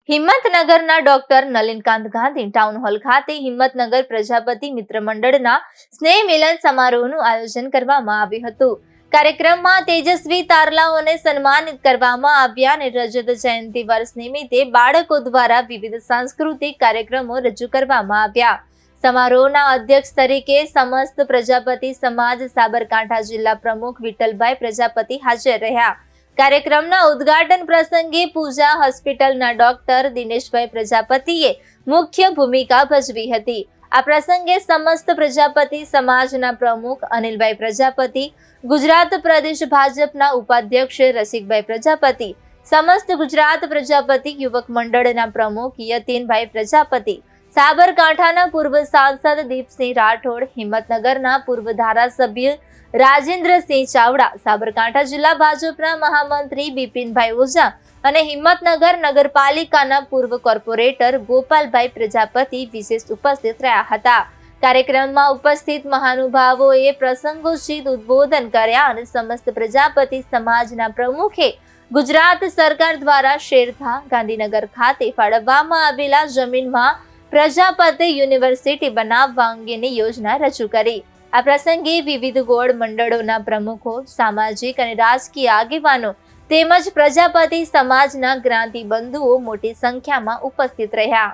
હિંમતનગરના doctor Nalinkant Gandhi town hall ખાતે હિંમતનગર પ્રજાપતિ મિત્ર મંડળના સ્નેહ મિલન સમારોહનું આયોજન કરવામાં આવ્યું હતું. કાર્યક્રમમાં તેજસ્વી તારલાઓને સન્માનિત કરવામાં આવ્યા અને રજત જયંતિ વર્ષ નિમિત્તે બાળકો દ્વારા વિવિધ સાંસ્કૃતિક કાર્યક્રમો રજૂ કરવામાં આવ્યા. સમારોહના અધ્યક્ષ તરીકે સમસ્ત પ્રજાપતિ સમાજ સાબરકાંઠા જિલ્લા પ્રમુખ વિઠ્ઠલભાઈ પ્રજાપતિ હાજર રહ્યા. કાર્યક્રમના ઉદ્ઘાટન પ્રસંગે પૂજા હોસ્પિટલના ડોક્ટર દિનેશભાઈ પ્રજાપતિએ મુખ્ય ભૂમિકા ભજવી હતી. આ પ્રસંગે સમસ્ત પ્રજાપતિ સમાજના પ્રમુખ અનિલભાઈ પ્રજાપતિ, ગુજરાત પ્રદેશ ભાજપના ઉપાધ્યક્ષ રસિકભાઈ પ્રજાપતિ, સમસ્ત ગુજરાત પ્રજાપતિ યુવક મંડળના પ્રમુખ યતીનભાઈ પ્રજાપતિ, સાબરકાંઠાના પૂર્વ સાંસદ દીપસિંહ રાઠોડ, હિંમતનગરના પૂર્વ ધારાસભ્ય રાજેન્દ્રસિંહ ચાવડા, સાબરકાંઠા જિલ્લા ભાજપના મહામંત્રી બિપિનભાઈ ઓઝા અને હિંમતનગર નગરપાલિકાના પૂર્વ કોર્પોરેટર ગોપાલભાઈ પ્રજાપતિ વિશેષ ઉપસ્થિત રહ્યા હતા. કાર્યક્રમમાં ઉપસ્થિત મહાનુભાવોએ પ્રસંગોચિત ઉદ્બોધન કર્યા અને સમસ્ત પ્રજાપતિ સમાજના પ્રમુખે ગુજરાત સરકાર દ્વારા શેરથા ગાંધીનગર ખાતે ફાળવવામાં આવેલા જમીનમાં પ્રજાપતિ યુનિવર્સિટી બનાવવા અંગેની યોજના રજૂ કરી. આ પ્રસંગે વિવિધ ગોળ મંડળોના પ્રમુખો, સામાજિક અને રાજકીય આગેવાનો તેમજ પ્રજાપતિ સમાજના જ્ઞાતિ બંધુઓ મોટી સંખ્યામાં ઉપસ્થિત રહ્યા.